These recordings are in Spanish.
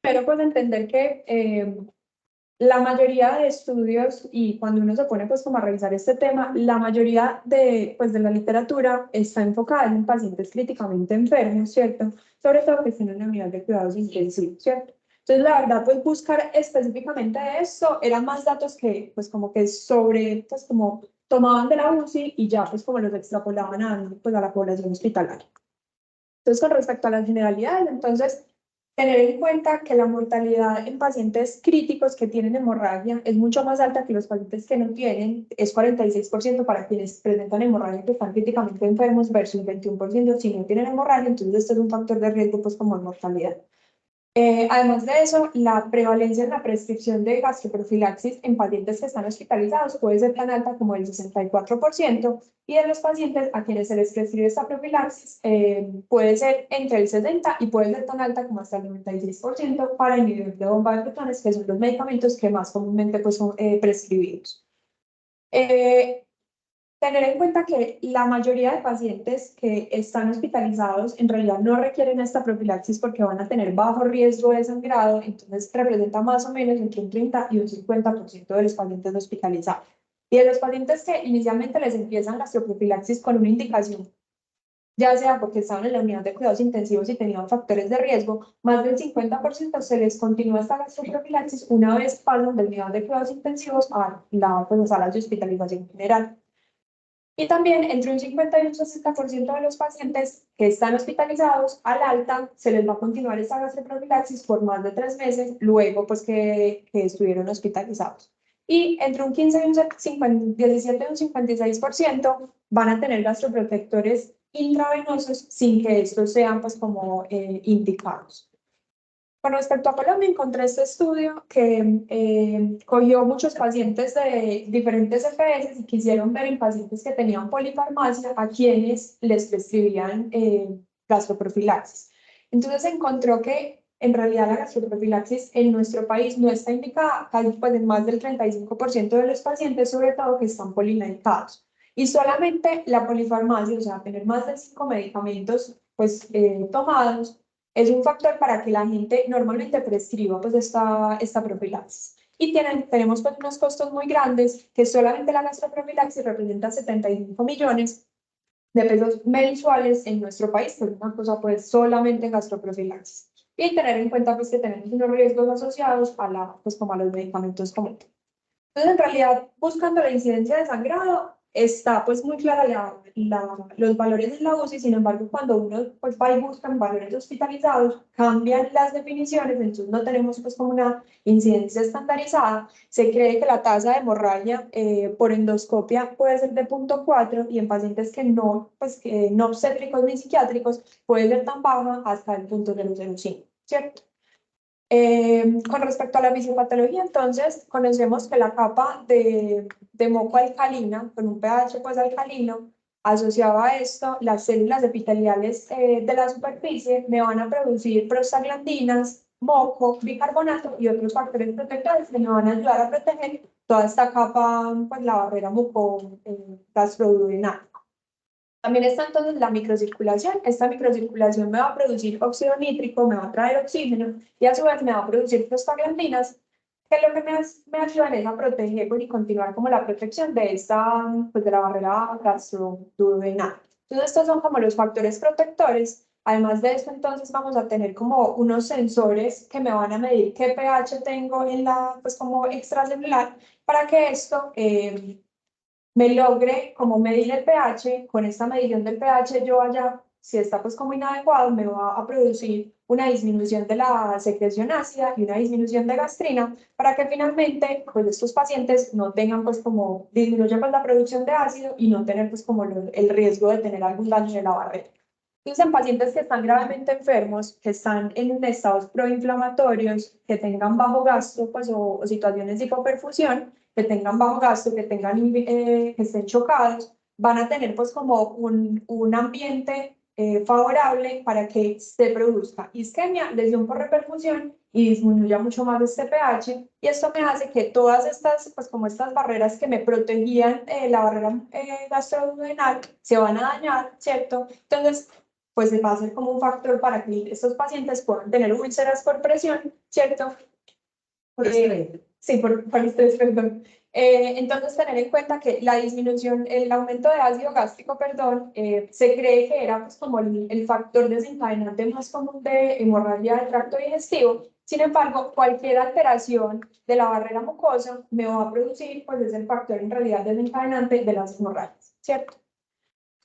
primero pues entender que la mayoría de estudios y cuando uno se pone pues como a revisar este tema, la mayoría de la literatura está enfocada en pacientes críticamente enfermos, ¿cierto? Sobre todo que tienen una unidad de cuidados intensivos, ¿cierto? Entonces, la verdad, pues buscar específicamente esto eran más datos que pues como que pues como tomaban de la UCI y ya pues como los extrapolaban pues, a la población hospitalaria. Entonces, con respecto a las generalidades, entonces, tener en cuenta que la mortalidad en pacientes críticos que tienen hemorragia es mucho más alta que los pacientes que no tienen, es 46% para quienes presentan hemorragia que están críticamente enfermos versus 21% si no tienen hemorragia, entonces este es un factor de riesgo pues como en mortalidad. Además de eso, la prevalencia en la prescripción de gastroprofilaxis en pacientes que están hospitalizados puede ser tan alta como el 64% y de los pacientes a quienes se les prescribe esta profilaxis puede ser entre el 60% y puede ser tan alta como hasta el 96% para inhibidores de bomba de protones, que son los medicamentos que más comúnmente pues, son prescribidos. Tener en cuenta que la mayoría de pacientes que están hospitalizados en realidad no requieren esta profilaxis porque van a tener bajo riesgo de sangrado, entonces representa más o menos entre un 30 y un 50% de los pacientes hospitalizados. Y de los pacientes que inicialmente les empiezan gastroprofilaxis con una indicación, ya sea porque estaban en la unidad de cuidados intensivos y tenían factores de riesgo, más del 50% se les continúa esta gastroprofilaxis una vez pasan de la unidad de cuidados intensivos a las salas de hospitalización general. Y también entre un 50 y un 60% de los pacientes que están hospitalizados al alta se les va a continuar esta gastroprofilaxis por más de 3 meses luego pues que estuvieron hospitalizados. Y entre un 15 y un 17 y un 56% van a tener gastroprotectores intravenosos sin que estos sean pues como indicados. Con respecto a Colombia, encontré este estudio que cogió muchos pacientes de diferentes EPS y quisieron ver en pacientes que tenían polifarmacia a quienes les prescribían gastroprofilaxis. Entonces encontró que en realidad la gastroprofilaxis en nuestro país no está indicada casi pues, en más del 35% de los pacientes, sobre todo que están polimedicados. Y solamente la polifarmacia, o sea, tener más de 5 medicamentos pues, tomados, es un factor para que la gente normalmente prescriba pues esta profilaxis. Y tenemos pues unos costos muy grandes, que solamente la gastroprofilaxis representa 75 millones de pesos mensuales en nuestro país, que es una cosa pues solamente en gastroprofilaxis. Y tener en cuenta pues que tenemos unos riesgos asociados pues como a los medicamentos como tal. Entonces, en realidad, buscando la incidencia de sangrado, está pues muy clara los valores de la UCI, sin embargo, cuando uno pues va y busca valores hospitalizados, cambian las definiciones, entonces no tenemos pues como una incidencia estandarizada. Se cree que la tasa de hemorragia por endoscopia puede ser de 0.4 y en pacientes que no obstétricos ni psiquiátricos puede ser tan baja hasta el 0.005, ¿cierto? Con respecto a la fisiopatología, entonces, conocemos que la capa de moco alcalina, con un pH pues alcalino, asociado a esto, las células epiteliales de la superficie me van a producir prostaglandinas, moco, bicarbonato y otros factores protectores que me van a ayudar a proteger toda esta capa, pues la barrera muco-gastroduodenal. También está entonces la microcirculación. Esta microcirculación me va a producir óxido nítrico, me va a traer oxígeno y a su vez me va a producir prostaglandinas, que lo que me ayudan es a proteger y continuar como la protección pues de la barrera gastroduodenal. Entonces estos son como los factores protectores. Además de esto, entonces vamos a tener como unos sensores que me van a medir qué pH tengo en pues como extracelular para que esto me logre como medir el pH, con esta medición del pH yo vaya, si está pues como inadecuado, me va a producir una disminución de la secreción ácida y una disminución de gastrina para que finalmente pues estos pacientes no tengan pues como disminuya pues la producción de ácido y no tener pues como el riesgo de tener algún daño de la barrera. Entonces, en pacientes que están gravemente enfermos, que están en estados proinflamatorios, que tengan bajo gasto pues, o situaciones de hipoperfusión, que tengan bajo gasto, que estén chocados, van a tener pues como un ambiente favorable para que se produzca isquemia, lesión por reperfusión y disminuya mucho más este pH. Y esto me hace que todas estas, pues como estas barreras que me protegían la barrera gastroduodenal se van a dañar, ¿cierto? Entonces, pues va a ser como un factor para que estos pacientes puedan tener úlceras por presión, ¿cierto? Por estrés. Sí, por estrés, perdón. Entonces, tener en cuenta que la disminución, el aumento de ácido gástrico, perdón, se cree que era pues, como el factor desencadenante más común de hemorragia del tracto digestivo. Sin embargo, cualquier alteración de la barrera mucosa me va a producir, pues es el factor en realidad desencadenante de las hemorragias, ¿cierto?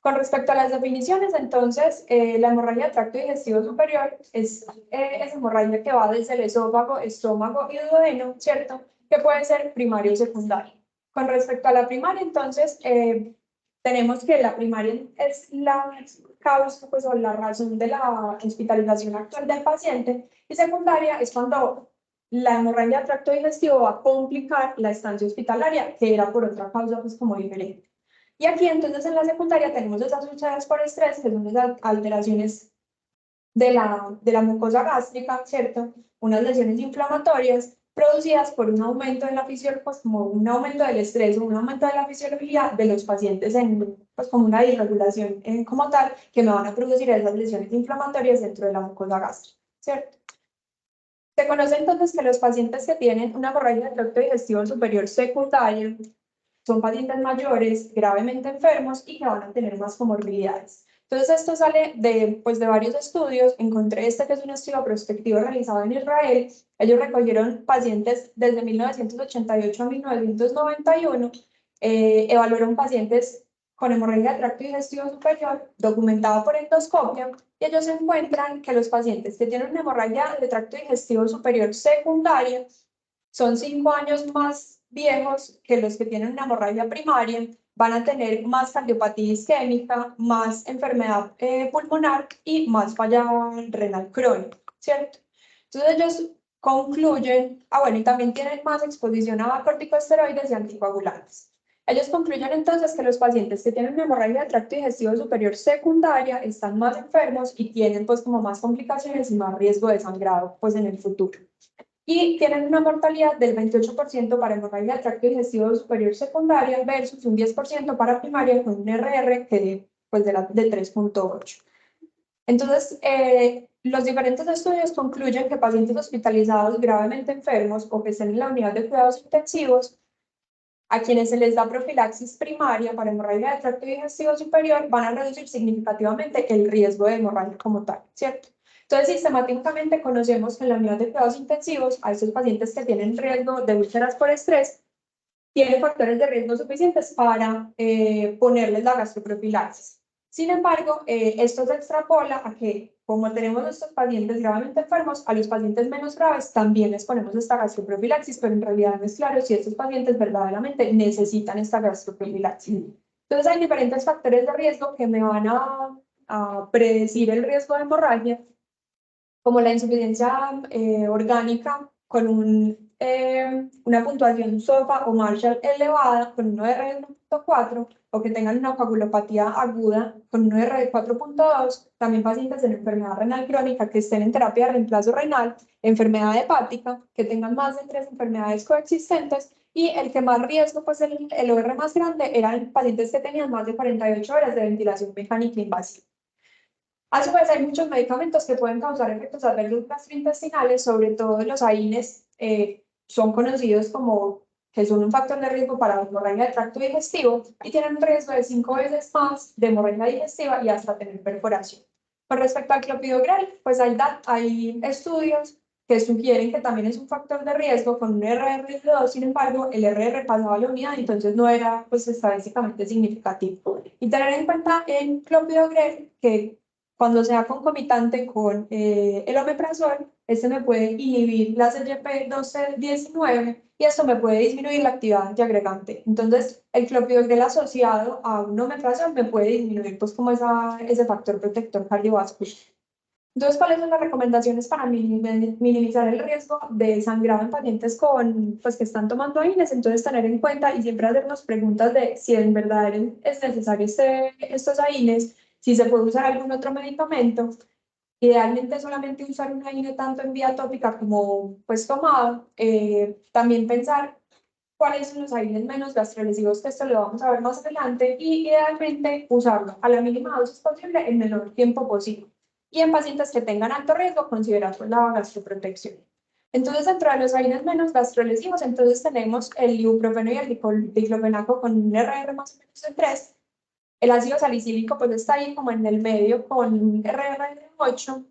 Con respecto a las definiciones, entonces, la hemorragia del tracto digestivo superior es esa hemorragia que va desde el esófago, estómago y duodeno, ¿cierto? Que puede ser primaria o secundaria. Con respecto a la primaria, entonces, tenemos que la primaria es la causa, pues, o la razón de la hospitalización actual del paciente, y secundaria es cuando la hemorragia del tracto digestivo va a complicar la estancia hospitalaria, que era por otra causa, pues, como diferente. Y aquí entonces en la secundaria tenemos esas úlceras por estrés, que son esas alteraciones de la mucosa gástrica, ¿cierto? Unas lesiones inflamatorias producidas por un aumento de la fisiología, pues como un aumento del estrés o un aumento de la fisiología de los pacientes en, pues como una disregulación como tal, que me van a producir esas lesiones inflamatorias dentro de la mucosa gástrica, ¿cierto? Se conoce entonces que los pacientes que tienen una hemorragia del tracto digestivo superior secundaria son pacientes mayores, gravemente enfermos y que van a tener más comorbilidades. Entonces, esto sale de, pues, de varios estudios. Encontré este que es un estudio prospectivo realizado en Israel. Ellos recogieron pacientes desde 1988 a 1991, evaluaron pacientes con hemorragia del tracto digestivo superior, documentado por endoscopia, y ellos encuentran que los pacientes que tienen una hemorragia del tracto digestivo superior secundaria son 5 años más viejos que los que tienen una hemorragia primaria, van a tener más cardiopatía isquémica, más enfermedad pulmonar y más falla renal crónica, ¿cierto? Entonces ellos concluyen, bueno, y también tienen más exposición a corticosteroides y anticoagulantes. Ellos concluyen entonces que los pacientes que tienen una hemorragia del tracto digestivo superior secundaria están más enfermos y tienen pues como más complicaciones y más riesgo de sangrado pues en el futuro y tienen una mortalidad del 28% para hemorragia del tracto digestivo superior secundaria versus un 10% para primaria con un RR que pues de 3.8. Entonces, los diferentes estudios concluyen que pacientes hospitalizados gravemente enfermos o que estén en la unidad de cuidados intensivos, a quienes se les da profilaxis primaria para hemorragia del tracto digestivo superior, van a reducir significativamente el riesgo de hemorragia como tal, ¿cierto? Entonces, sistemáticamente conocemos que en la unidad de cuidados intensivos, a estos pacientes que tienen riesgo de úlceras por estrés, tienen factores de riesgo suficientes para ponerles la gastroprofilaxis. Sin embargo, esto se extrapola a que, como tenemos estos pacientes gravemente enfermos, a los pacientes menos graves también les ponemos esta gastroprofilaxis, pero en realidad no es claro si estos pacientes verdaderamente necesitan esta gastroprofilaxis. Entonces, hay diferentes factores de riesgo que me van a predecir el riesgo de hemorragia, como la insuficiencia orgánica con una puntuación SOFA o Marshall elevada con un OR de 1.4 o que tengan una coagulopatía aguda con un OR de 4.2, también pacientes en enfermedad renal crónica que estén en terapia de reemplazo renal, enfermedad hepática, que tengan más de 3 enfermedades coexistentes y el que más riesgo, pues el OR más grande eran pacientes que tenían más de 48 horas de ventilación mecánica invasiva. A su vez, hay muchos medicamentos que pueden causar efectos adversos gastrointestinales, sobre todo los AINES, son conocidos como que son un factor de riesgo para la hemorragia del tracto digestivo y tienen un riesgo de 5 veces más de hemorragia digestiva y hasta tener perforación. Con respecto al clopidogrel, pues hay estudios que sugieren que también es un factor de riesgo con un RR de 2, sin embargo, el RR pasaba la unidad, entonces no era pues estadísticamente significativo. Y tener en cuenta en clopidogrel que cuando sea concomitante con el omeprazol, este me puede inhibir la CYP1219 y esto me puede disminuir la actividad antiagregante. Entonces, el clopidogrel asociado a un omeprazol me puede disminuir pues como ese factor protector cardiovascular. Entonces, ¿cuáles son las recomendaciones para minimizar el riesgo de sangrado en pacientes pues, que están tomando AINES? Entonces, tener en cuenta y siempre hacernos preguntas de si en verdad es necesario estos AINES, si se puede usar algún otro medicamento. Idealmente solamente usar un AINE tanto en vía tópica como pues tomado. También pensar cuáles son los AINES menos gastrolesivos, que esto lo vamos a ver más adelante, y idealmente usarlo a la mínima dosis posible en menor tiempo posible. Y en pacientes que tengan alto riesgo, considerar pues, la gastroprotección. Entonces, dentro de los AINES menos gastrolesivos, entonces tenemos el ibuprofeno y el diclofenaco con un RR más o menos de 3. El ácido salicílico pues está ahí como en el medio con un RR de 8.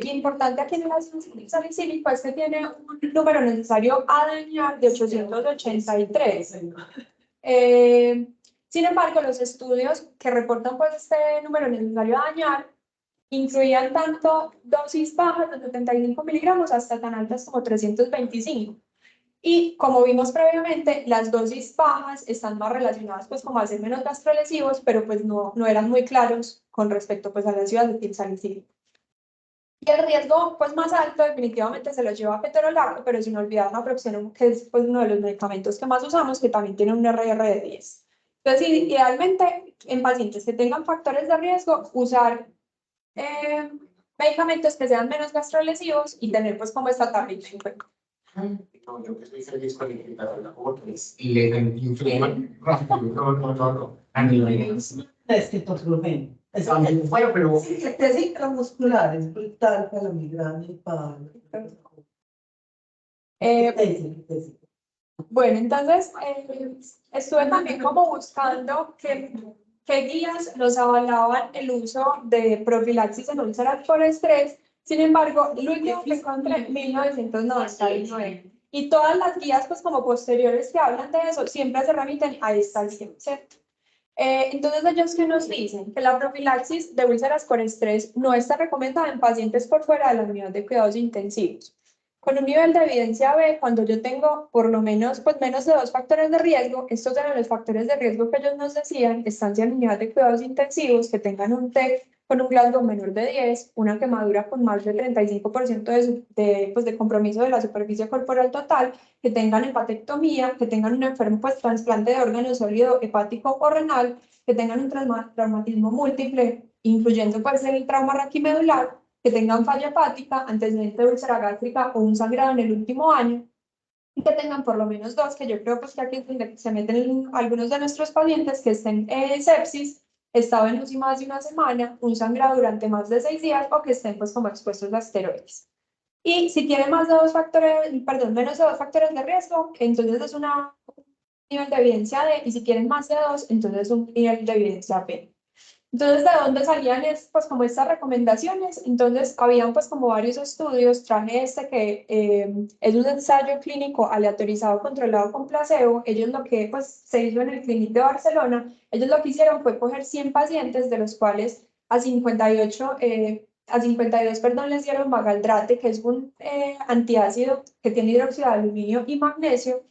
Importante aquí en el ácido salicílico es que tiene un número necesario a dañar de 883. Sin embargo, los estudios que reportan pues este número necesario a dañar incluían tanto dosis bajas de 75 miligramos hasta tan altas como 325. Y como vimos previamente, las dosis bajas están más relacionadas pues como a ser menos gastrolesivos, pero pues no eran muy claros con respecto pues a la ácido acetilsalicílico. Y el riesgo pues más alto definitivamente se lo lleva a ketorolaco, pero sin olvidar naproxeno, que es pues uno de los medicamentos que más usamos, que también tiene un RR de 10. Entonces, idealmente en pacientes que tengan factores de riesgo, usar medicamentos que sean menos gastrolesivos y tener pues como esta tablita en cuenta. No, yo que estoy feliz con el la otros y le inflaman rápido. No. A nivel. Es que toxglufeno. Es Bueno, pero. sí, es intramuscular, es brutal para la migraña y para. Bueno, entonces estuve también como buscando qué guías nos avalaban el uso de profilaxis en úlceras por estrés. Sin embargo, lo último que encontré en 1999. Y todas las guías, pues como posteriores que hablan de eso, siempre se remiten a esta guía, ¿cierto? Entonces, ellos que nos dicen que la profilaxis de úlceras por estrés no está recomendada en pacientes por fuera de la unidad de cuidados intensivos. Con un nivel de evidencia B, cuando yo tengo por lo menos, pues menos de 2 factores de riesgo, estos eran los factores de riesgo que ellos nos decían: estancia en unidad de cuidados intensivos, que tengan un TEC con un Glasgow menor de 10, una quemadura con más del 35% de compromiso de la superficie corporal total, que tengan hepatectomía, que tengan un enfermo pues trasplante de órgano sólido hepático o renal, que tengan un traumatismo múltiple, incluyendo pues el trauma raquimedular, que tengan falla hepática, antecedente de úlcera gástrica o un sangrado en el último año, y que tengan por lo menos 2, que yo creo pues que aquí es donde se meten algunos de nuestros pacientes, que estén sepsis, estado en UCI más de una semana, un sangrado durante más de 6 días o que estén pues como expuestos a esteroides. Y si tienen más de 2 factores, perdón, menos de 2 factores de riesgo, entonces es un nivel de evidencia D, y si quieren más de 2, entonces es un nivel de evidencia B. Entonces, ¿de dónde salían pues como estas recomendaciones? Entonces, habían pues como varios estudios, traje este que es un ensayo clínico aleatorizado controlado con placebo. Ellos lo que pues se hizo en el Clínic de Barcelona, ellos lo que hicieron fue coger 100 pacientes, de los cuales a 58, a 52, perdón, les dieron magaldrate, que es un antiácido que tiene hidróxido de aluminio y magnesio,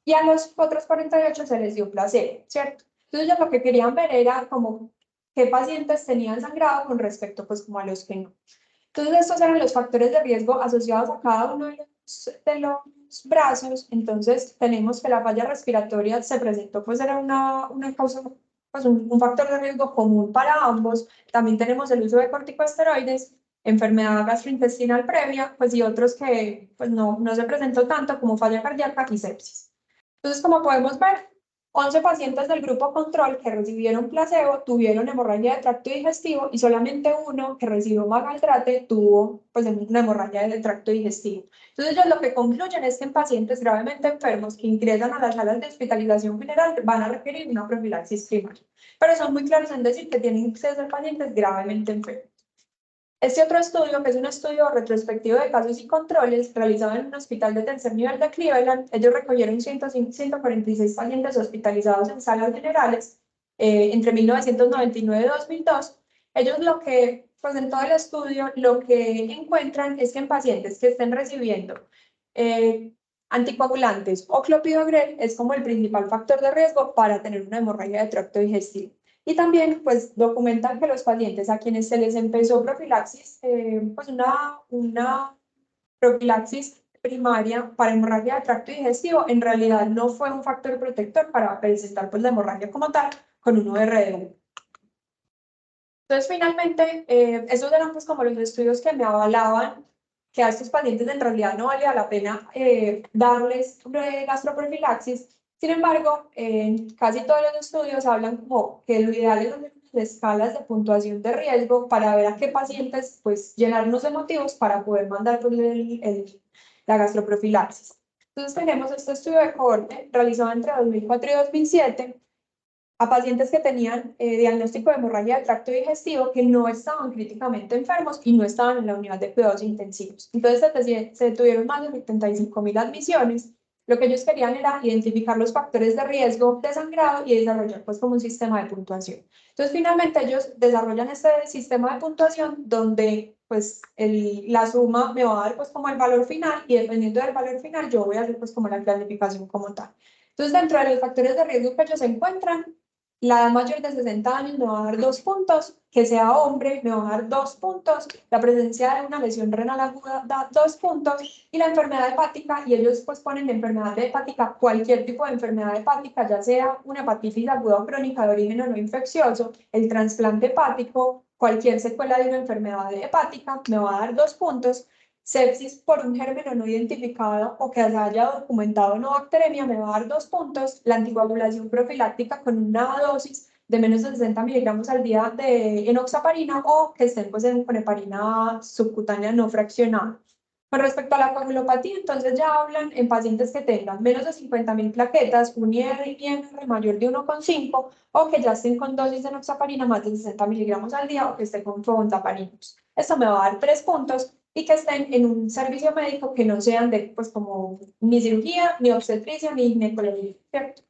y a los otros 48 se les dio placebo, ¿cierto? Entonces, ellos lo que querían ver era como qué pacientes tenían sangrado con respecto pues como a los que no. Entonces estos eran los factores de riesgo asociados a cada uno de los brazos. Entonces tenemos que la falla respiratoria se presentó, pues era una causa, pues un factor de riesgo común para ambos. También tenemos el uso de corticosteroides, enfermedad gastrointestinal previa, pues y otros que pues no se presentó tanto, como falla cardíaca y sepsis. Entonces, como podemos ver, 11 pacientes del grupo control que recibieron placebo tuvieron hemorragia de tracto digestivo, y solamente uno que recibió magaltrate tuvo pues una hemorragia del tracto digestivo. Entonces, ellos lo que concluyen es que en pacientes gravemente enfermos que ingresan a las salas de hospitalización general van a requerir una profilaxis primaria, pero son muy claros en decir que tienen que ser pacientes gravemente enfermos. Este otro estudio, que es un estudio retrospectivo de casos y controles realizado en un hospital de tercer nivel de Cleveland, ellos recogieron 146 pacientes hospitalizados en salas generales entre 1999 y 2002. Ellos lo que, pues en todo el estudio, lo que encuentran es que en pacientes que estén recibiendo anticoagulantes o clopidogrel es como el principal factor de riesgo para tener una hemorragia de tracto digestivo. Y también pues documentan que los pacientes a quienes se les empezó profilaxis, pues una profilaxis primaria para hemorragia de tracto digestivo, en realidad no fue un factor protector para presentar pues la hemorragia como tal con un URD. Entonces finalmente, esos eran pues como los estudios que me avalaban que a estos pacientes en realidad no valía la pena darles gastroprofilaxis. Sin embargo, casi todos los estudios hablan como que lo ideal es hacer unas escalas de puntuación de riesgo para ver a qué pacientes pues llenarnos de motivos para poder mandar pues, la gastroprofilaxis. Entonces tenemos este estudio de cohorte realizado entre 2004 y 2007 a pacientes que tenían diagnóstico de hemorragia del tracto digestivo, que no estaban críticamente enfermos y no estaban en la unidad de cuidados intensivos. Entonces se tuvieron más de 75.000 admisiones. Lo que ellos querían era identificar los factores de riesgo de sangrado y desarrollar pues como un sistema de puntuación. Entonces finalmente ellos desarrollan este sistema de puntuación donde pues la suma me va a dar pues como el valor final y dependiendo del valor final yo voy a hacer pues como la clasificación como tal. Entonces dentro de los factores de riesgo que ellos encuentran, la edad mayor de 60 años me va a dar 2 puntos, que sea hombre me va a dar 2 puntos, la presencia de una lesión renal aguda da 2 puntos y la enfermedad hepática, y ellos pues ponen enfermedad hepática, cualquier tipo de enfermedad hepática, ya sea una hepatitis aguda o crónica de origen o no infeccioso, el trasplante hepático, cualquier secuela de una enfermedad hepática me va a dar 2 puntos. Sepsis por un gérmeno no identificado o que se haya documentado no bacteremia me va a dar 2 puntos. La anticoagulación profiláctica con una dosis de menos de 60 miligramos al día de enoxaparina o que estén pues, con heparina subcutánea no fraccionada. Con respecto a la coagulopatía, entonces ya hablan en pacientes que tengan menos de 50.000 plaquetas, un IR y INR mayor de 1,5 o que ya estén con dosis de enoxaparina más de 60 miligramos al día o que estén con fontaparinus. Esto me va a dar 3 puntos y que estén en un servicio médico que no sean de, pues, como ni cirugía, ni obstetricia, ni ginecología, ¿cierto?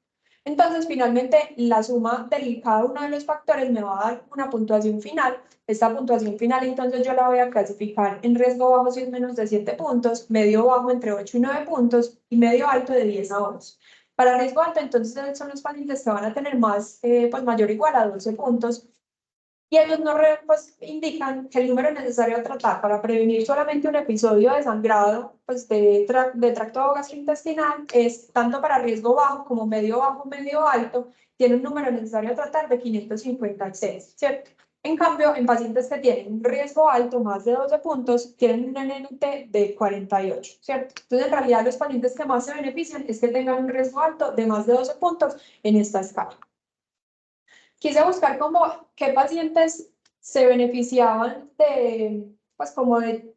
Entonces, finalmente, la suma de cada uno de los factores me va a dar una puntuación final. Esta puntuación final, entonces, yo la voy a clasificar en riesgo bajo si es menos de 7 puntos, medio bajo entre 8 y 9 puntos y medio alto de 10 a 11. Para riesgo alto, entonces, son los pacientes que van a tener más, pues, mayor o igual a 12 puntos. Y ellos no pues, indican que el número necesario a tratar para prevenir solamente un episodio de sangrado pues, de tracto gastrointestinal es tanto para riesgo bajo, medio alto, tiene un número necesario a tratar de 556, ¿cierto? En cambio, en pacientes que tienen un riesgo alto, más de 12 puntos, tienen un NNT de 48, ¿cierto? Entonces, en realidad, los pacientes que más se benefician es que tengan un riesgo alto de más de 12 puntos en esta escala. Quise buscar como qué pacientes se beneficiaban de, pues como de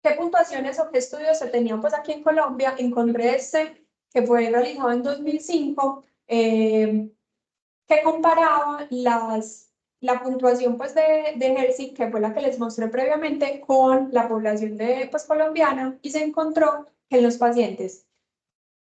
qué puntuaciones o qué estudios se tenían pues aquí en Colombia. Encontré este que fue realizado en 2005, que comparaba la puntuación pues de Hershey, que fue la que les mostré previamente, con la población de, pues, colombiana, y se encontró que en los pacientes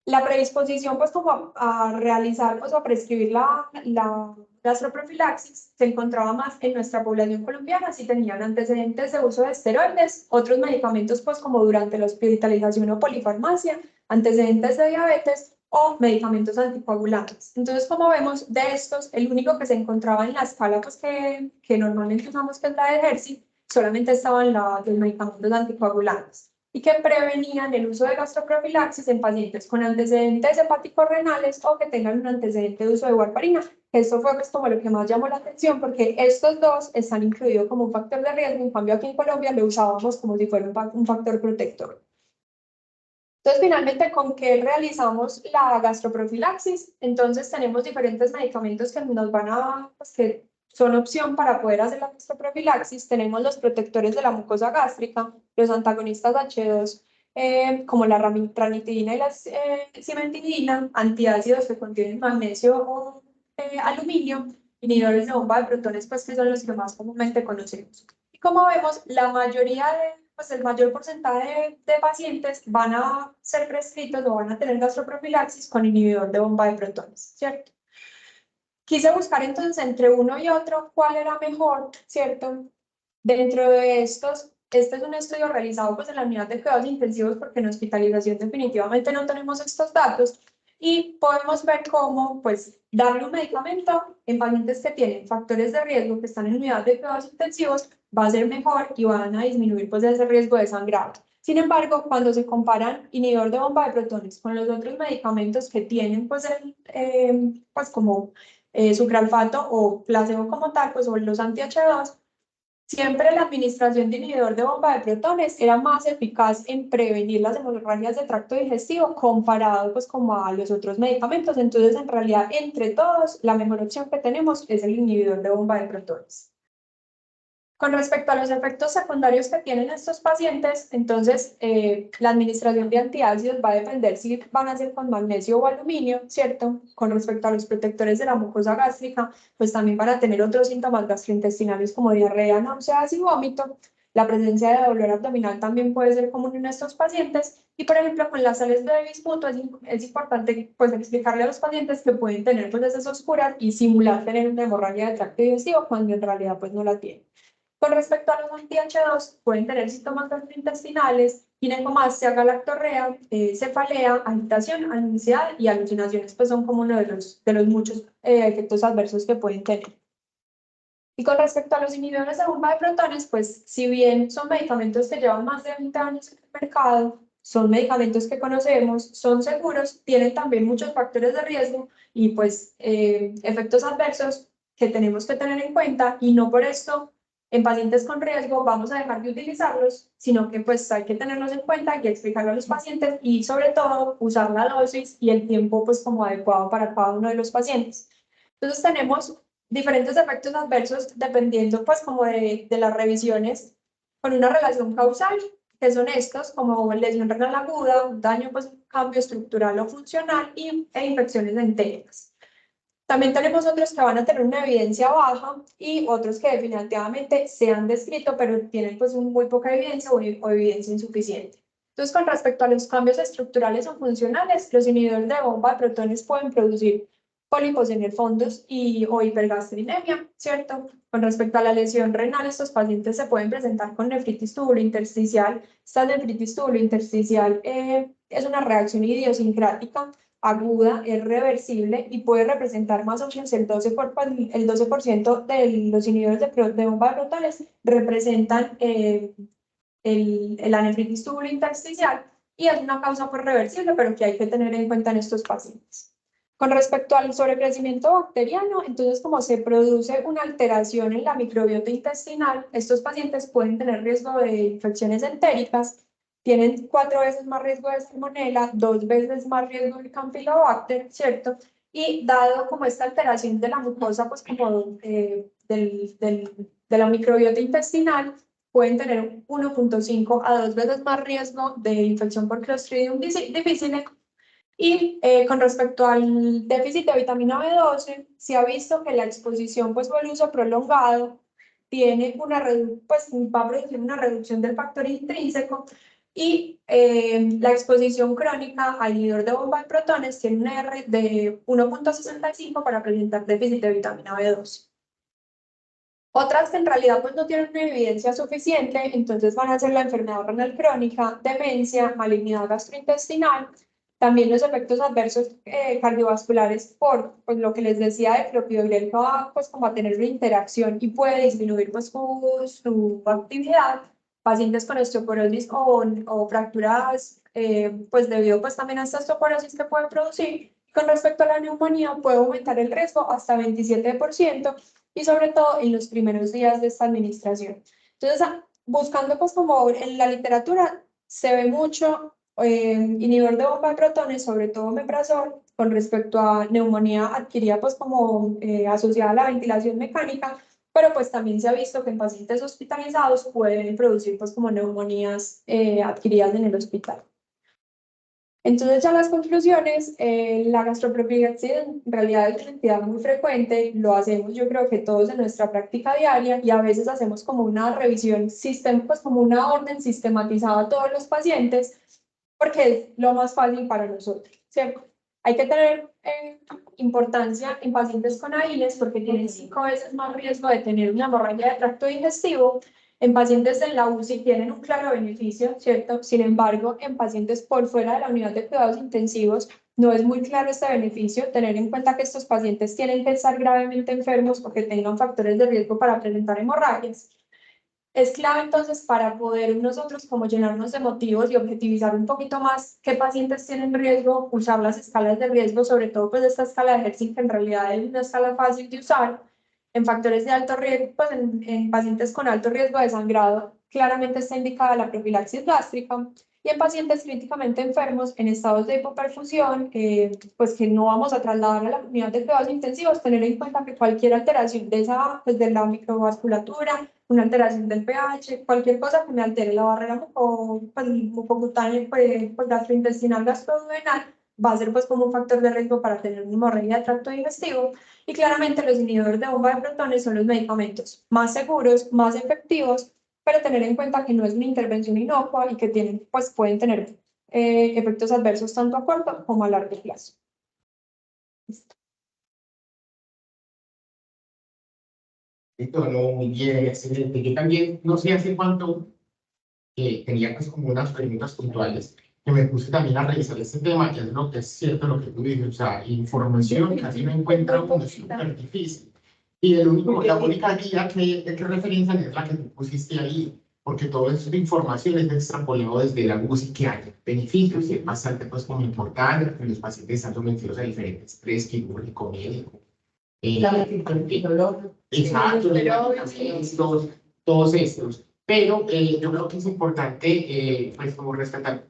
la predisposición pues como a realizar pues o a prescribir la gastroprofilaxis se encontraba más en nuestra población colombiana si tenían antecedentes de uso de esteroides, otros medicamentos pues como durante la hospitalización o polifarmacia, antecedentes de diabetes o medicamentos anticoagulantes. Entonces, como vemos, de estos, el único que se encontraba en la escala pues que normalmente usamos, que es la de Hershey, solamente estaban los medicamentos anticoagulantes y que prevenían el uso de gastroprofilaxis en pacientes con antecedentes hepáticos renales o que tengan un antecedente de uso de warfarina. Esto fue pues como lo que más llamó la atención porque estos dos están incluidos como un factor de riesgo, en cambio aquí en Colombia lo usábamos como si fuera un factor protector. Entonces, finalmente, ¿con qué realizamos la gastroprofilaxis? Entonces, tenemos diferentes medicamentos que nos van a, pues, que son opción para poder hacer la gastroprofilaxis. Tenemos los protectores de la mucosa gástrica, los antagonistas H2, como la ranitidina y la cimetidina, antiácidos que contienen magnesio o aluminio, inhibidores de bomba de protones, pues que son los que más comúnmente conocemos. Y como vemos, la mayoría pues el mayor porcentaje de pacientes van a ser prescritos o van a tener gastroprofilaxis con inhibidor de bomba de protones, ¿cierto? Quise buscar entonces entre uno y otro cuál era mejor, ¿cierto? Dentro de estos, este es un estudio realizado pues en la unidad de cuidados intensivos porque en hospitalización definitivamente no tenemos estos datos y podemos ver cómo pues darle un medicamento en pacientes que tienen factores de riesgo que están en unidad de cuidados intensivos va a ser mejor y van a disminuir pues ese riesgo de sangrado. Sin embargo, cuando se comparan inhibidor de bomba de protones con los otros medicamentos que tienen pues, pues como sucralfato o placebo como tal, pues o los anti-H2, siempre la administración de inhibidor de bomba de protones era más eficaz en prevenir las hemorragias de tracto digestivo comparado pues como a los otros medicamentos. Entonces, en realidad, entre todos, la mejor opción que tenemos es el inhibidor de bomba de protones. Con respecto a los efectos secundarios que tienen estos pacientes, entonces la administración de antiácidos va a depender si van a ser con magnesio o aluminio, ¿cierto? Con respecto a los protectores de la mucosa gástrica, pues también van a tener otros síntomas gastrointestinales como diarrea, náuseas y vómito. La presencia de dolor abdominal también puede ser común en estos pacientes. Y, por ejemplo, con las sales de bismuto es importante pues, explicarle a los pacientes que pueden tener pues, heces oscuras y simular tener una hemorragia de tracto digestivo cuando en realidad pues, no la tienen. Con respecto a los anti-H2, pueden tener síntomas gastrointestinales, ginecomastia, galactorrea, cefalea, agitación, ansiedad y alucinaciones, pues son como uno de los muchos efectos adversos que pueden tener. Y con respecto a los inhibidores de bomba de protones, pues si bien son medicamentos que llevan más de 20 años en el mercado, son medicamentos que conocemos, son seguros, tienen también muchos factores de riesgo y pues efectos adversos que tenemos que tener en cuenta y no por esto en pacientes con riesgo vamos a dejar de utilizarlos, sino que pues hay que tenerlos en cuenta, hay que explicarlo a los pacientes y sobre todo usar la dosis y el tiempo pues como adecuado para cada uno de los pacientes. Entonces tenemos diferentes efectos adversos dependiendo pues como de las revisiones con una relación causal, que son estos como lesión renal aguda, daño pues cambio estructural o funcional e infecciones entéricas. También tenemos otros que van a tener una evidencia baja y otros que definitivamente se han descrito, pero tienen pues muy poca evidencia o evidencia insuficiente. Entonces, con respecto a los cambios estructurales o funcionales, los inhibidores de bomba de protones pueden producir pólipos en el fondo o hipergastrinemia, ¿cierto? Con respecto a la lesión renal, estos pacientes se pueden presentar con nefritis tubulointersticial. Esta nefritis tubulointersticial es una reacción idiosincrática aguda, es reversible y puede representar más o menos el 12% de los inhibidores de bomba de protones representan la nefritis tubulointersticial y es una causa pues, reversible, pero que hay que tener en cuenta en estos pacientes. Con respecto al sobrecrecimiento bacteriano, entonces como se produce una alteración en la microbiota intestinal, estos pacientes pueden tener riesgo de infecciones entéricas, tienen 4 veces más riesgo de salmonela, 2 veces más riesgo de campylobacter, ¿cierto? Y dado como esta alteración de la mucosa, pues como de la microbiota intestinal, pueden tener 1.5 a 2 veces más riesgo de infección por Clostridium difficile. Y con respecto al déficit de vitamina B12, se ha visto que la exposición pues, por el uso prolongado tiene pues, va a producir una reducción del factor intrínseco y la exposición crónica al inhibidor de bomba de protones tiene un R de 1.65 para presentar déficit de vitamina B12. Otras que en realidad pues, no tienen una evidencia suficiente, entonces van a ser la enfermedad renal crónica, demencia, malignidad gastrointestinal, también los efectos adversos cardiovasculares por pues, lo que les decía de clopidogrel que va pues, como a tener una interacción y puede disminuir pues, su actividad. Pacientes con osteoporosis o fracturas, pues debido pues, también a esta osteoporosis que puede producir. Con respecto a la neumonía, puede aumentar el riesgo hasta 27% y sobre todo en los primeros días de esta administración. Entonces, buscando pues como en la literatura se ve mucho inhibidor de bomba de protones, sobre todo omeprazol, con respecto a neumonía adquirida pues como asociada a la ventilación mecánica, pero pues también se ha visto que en pacientes hospitalizados pueden producir pues como neumonías adquiridas en el hospital. Entonces, ya las conclusiones, la gastroprofilaxis en realidad es una entidad muy frecuente, lo hacemos yo creo que todos en nuestra práctica diaria y a veces hacemos como una revisión, pues como una orden sistematizada a todos los pacientes, porque es lo más fácil para nosotros, ¿cierto? Hay que tener importancia en pacientes con AINES porque tienen 5 veces más riesgo de tener una hemorragia de tracto digestivo. En pacientes en la UCI tienen un claro beneficio, ¿cierto? Sin embargo, en pacientes por fuera de la unidad de cuidados intensivos no es muy claro este beneficio. Tener en cuenta que estos pacientes tienen que estar gravemente enfermos porque tengan factores de riesgo para presentar hemorragias. Es clave entonces para poder nosotros como llenarnos de motivos y objetivizar un poquito más qué pacientes tienen riesgo, usar las escalas de riesgo, sobre todo pues esta escala de Helsinki que en realidad es una escala fácil de usar En factores de alto riesgo, pues en pacientes con alto riesgo de sangrado, claramente está indicada la profilaxis gástrica. Y en pacientes críticamente enfermos en estados de hipoperfusión, pues que no vamos a trasladar a la unidad de cuidados intensivos, tener en cuenta que cualquier alteración de esa, pues de la microvasculatura, una alteración del pH, cualquier cosa que me altere la barrera mucocutánea, pues gastrointestinal, gastroduodenal, va a ser pues como un factor de riesgo para tener una hemorragia de tracto digestivo. Y claramente los inhibidores de bomba de protones son los medicamentos más seguros, más efectivos, pero tener en cuenta que no es una intervención inocua y que tienen, pues pueden tener efectos adversos tanto a corto como a largo plazo. Esto no, muy bien, excelente. Yo también, no sé hace cuánto, tenía pues como unas preguntas puntuales, que me puse también a revisar este tema, y es lo que es cierto lo que tú dices, o sea, información casi no encuentra uno, es súper difícil. Y la única guía que referencian es la que tú pusiste ahí, porque todo eso de información es extrapolado desde la UCI que hay beneficios y es bastante pues como importante, porque los pacientes están sometidos a diferentes estrés quirúrgico, médico. Exacto, todos estos. Pero yo creo que es importante, pues como rescatar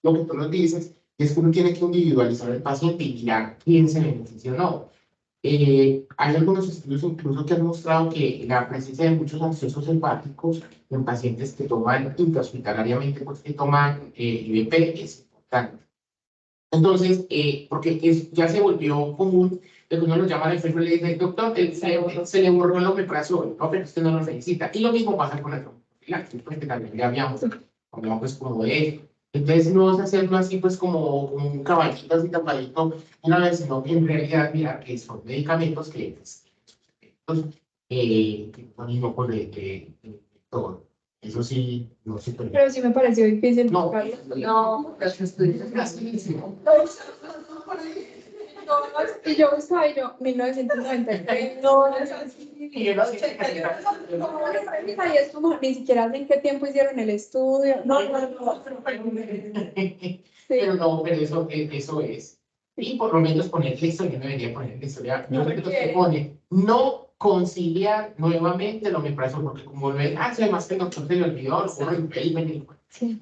lo que tú nos dices, es que uno tiene que individualizar al paciente y mirar quién se beneficia o no. Hay algunos estudios incluso que han mostrado que la presencia de muchos abscesos hepáticos en pacientes que toman intrahospitalariamente, pues que toman IVP es importante. Entonces, porque ya se volvió común, que uno lo llama al enfermo y le dice, doctor, se le borró el omeprazol, no, pero usted no lo necesita. Y lo mismo pasa con la trombofilaxis, pues que también ya habíamos hablado pues como de eso. Entonces, no es hacerlo así pues como un caballito así tapadito una vez, sino que en realidad mirar que son medicamentos que pues, que son inocuos de todo. Eso sí, no se puede. Pero sí me pareció difícil. No, No, los estudios. Y yo buscaba y yo, 1993, no, es así. Y el 81, como una revista, y es como, ni siquiera sé en qué tiempo hicieron el estudio. No. Sí. Pero no, pero eso es. Y por lo menos poner la historia, no debería poner la historia. Yo sé que usted pone, no conciliar nuevamente el omeprazol, porque como ven, además que el doctor se le olvidó, o el Sí.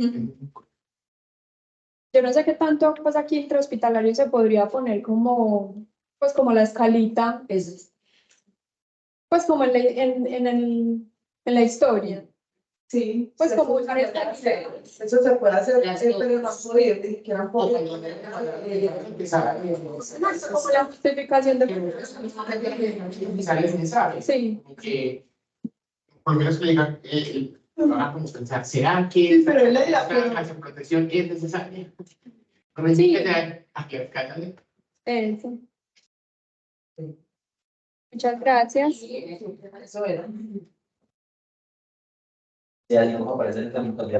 Yo no sé qué tanto, pues aquí intrahospitalario se podría poner como, pues como la escalita, Es, pues como en la historia. sí, Pues se como puede usar esta hacer. Eso se puede hacer, pero no podía, ni siquiera podía. Exacto, como la justificación de... Sí. Que por lo menos que le digan, vamos a pensar, ¿será que Sí, pero él era, esa protección es necesaria? Sí. Cállate. Eso. Muchas gracias. Eso era. Sí, ahí como aparece el